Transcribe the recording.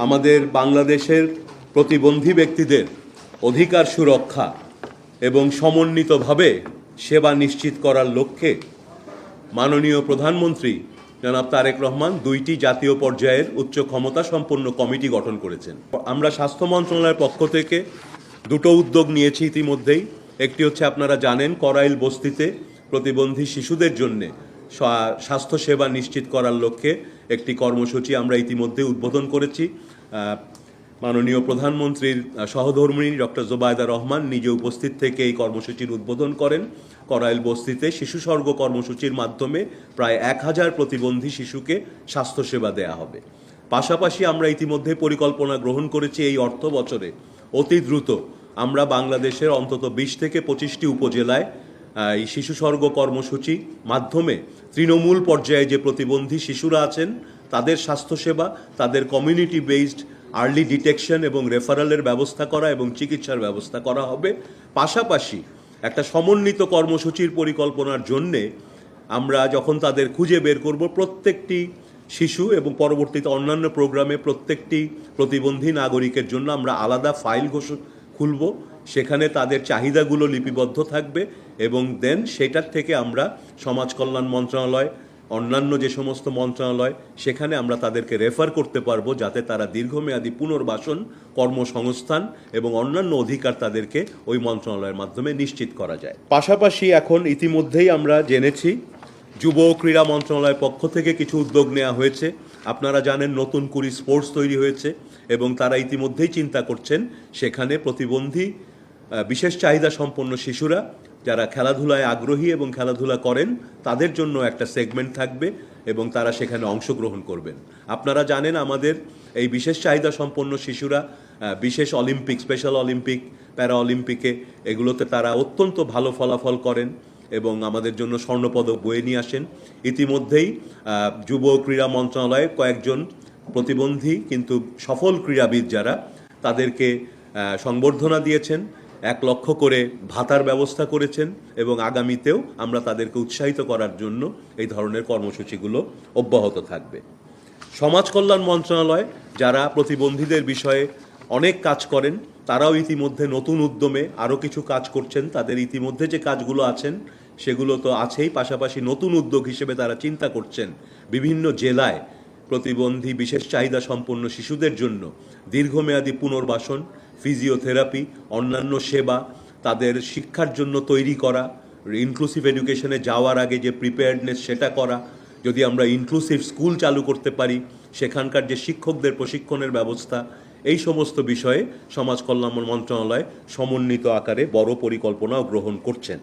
আমাদের বাংলাদেশের প্রতিবন্ধী ব্যক্তিদের অধিকার সুরক্ষা এবং সমন্বিতভাবে সেবা নিশ্চিত করার লক্ষ্যে মাননীয় প্রধানমন্ত্রী জনাব তারেক রহমান 2টি জাতীয় পর্যায়ের উচ্চ ক্ষমতা সম্পন্ন কমিটি গঠন করেছেন। আমরা স্বাস্থ্য মন্ত্রণালয়ের পক্ষ থেকে 2টো উদ্যোগ নিয়েছি ইতিমধ্যেই। একটি হচ্ছে আপনারা জানেন করাইল বস্তিতে প্রতিবন্ধী শিশুদের জন্য স্বাস্থ্যসেবা নিশ্চিত করার লক্ষ্যে একটি কর্মসূচি আমরা ইতিমধ্যে উদ্বোধন করেছি। মাননীয় প্রধানমন্ত্রীর সহধর্মিণী ডক্টর জোবায়দা রহমান নিজে উপস্থিত থেকে এই কর্মসূচির উদ্বোধন করেন। করাইল বস্তিতে শিশু স্বর্গ কর্মসূচির মাধ্যমে প্রায় 1000 প্রতিবন্ধী শিশুকে স্বাস্থ্যসেবা দেয়া হবে। পাশাপাশি আমরা ইতিমধ্যে পরিকল্পনা গ্রহণ করেছি এই অর্থ বছরে অতি দ্রুত আমরা বাংলাদেশের অন্তত 20 থেকে 25টি উপজেলায় এই শিশু স্বর্গ কর্মসূচি মাধ্যমে তৃণমূল পর্যায়ে যে প্রতিবন্ধী শিশুরা আছেন তাদের স্বাস্থ্যসেবা, তাদের কমিউনিটি বেসড আর্লি ডিটেকশন এবং রেফারেলের ব্যবস্থা করা এবং চিকিৎসার ব্যবস্থা করা হবে। পাশাপাশি একটা সমন্বিত কর্মসূচির পরিকল্পনার জন্যে আমরা যখন তাদের খুঁজে বের করব প্রত্যেকটি শিশু এবং পরবর্তীতে অন্যান্য প্রোগ্রামে প্রত্যেকটি প্রতিবন্ধী নাগরিকের জন্য আমরা আলাদা ফাইল খুলব, সেখানে তাদের চাহিদাগুলো লিপিবদ্ধ থাকবে এবং দেন সেটার থেকে আমরা সমাজ কল্যাণ মন্ত্রণালয় অন্যান্য যে সমস্ত মন্ত্রণালয় সেখানে আমরা তাদেরকে রেফার করতে পারবো যাতে তারা দীর্ঘমেয়াদী পুনর্বাসন, কর্মসংস্থান এবং অন্যান্য অধিকার তাদেরকে ওই মন্ত্রণালয়ের মাধ্যমে নিশ্চিত করা যায়। পাশাপাশি এখন ইতিমধ্যেই আমরা জেনেছি যুব ও ক্রীড়া মন্ত্রণালয়ের পক্ষ থেকে কিছু উদ্যোগ নেওয়া হয়েছে। আপনারা জানেন নতুন করে স্পোর্টস তৈরি হয়েছে এবং তারা ইতিমধ্যেই চিন্তা করছেন সেখানে প্রতিবন্ধী বিশেষ চাহিদা সম্পন্ন শিশুরা যারা খেলাধুলায় আগ্রহী এবং খেলাধুলা করেন তাদের জন্য একটা সেগমেন্ট থাকবে এবং তারা সেখানে অংশগ্রহণ করবেন। আপনারা জানেন আমাদের এই বিশেষ চাহিদা সম্পন্ন শিশুরা বিশেষ অলিম্পিক, স্পেশাল অলিম্পিক, প্যারা অলিম্পিকে এগুলোতে তারা অত্যন্ত ভালো ফলাফল করেন এবং আমাদের জন্য স্বর্ণপদক বয়ে নিয়ে আসেন। ইতিমধ্যেই যুব ক্রীড়া মন্ত্রণালয়ে কয়েকজন প্রতিবন্ধী কিন্তু সফল ক্রীড়াবিদ যারা তাদেরকে সংবর্ধনা দিয়েছেন, 1 লক্ষ করে ভাতার ব্যবস্থা করেছেন এবং আগামীতেও আমরা তাদেরকে উৎসাহিত করার জন্য এই ধরনের কর্মসূচিগুলো অব্যাহত থাকবে। সমাজ কল্যাণ মন্ত্রণালয় যারা প্রতিবন্ধীদের বিষয়ে অনেক কাজ করেন তারাও ইতিমধ্যে নতুন উদ্যমে আরও কিছু কাজ করছেন। তাদের ইতিমধ্যে যে কাজগুলো আছেন সেগুলো তো আছেই, পাশাপাশি নতুন উদ্যোগ হিসেবে তারা চিন্তা করছেন বিভিন্ন জেলায় প্রতিবন্ধী বিশেষ চাহিদা সম্পন্ন শিশুদের জন্য দীর্ঘমেয়াদী পুনর্বাসন, ফিজিওথেরাপি, অন্যান্য সেবা, তাদের শিক্ষার জন্য তৈরি করা, ইনক্লুসিভ এডুকেশনে যাওয়ার আগে যে প্রিপেয়ার্ডনেস সেটা করা। যদি আমরা ইনক্লুসিভ স্কুল চালু করতে পারি, সেখানকার যে শিক্ষকদের প্রশিক্ষণের ব্যবস্থা, এই সমস্ত বিষয়ে সমাজ কল্যাণ মন্ত্রণালয় সমন্বিত আকারে বড় পরিকল্পনাও গ্রহণ করছেন।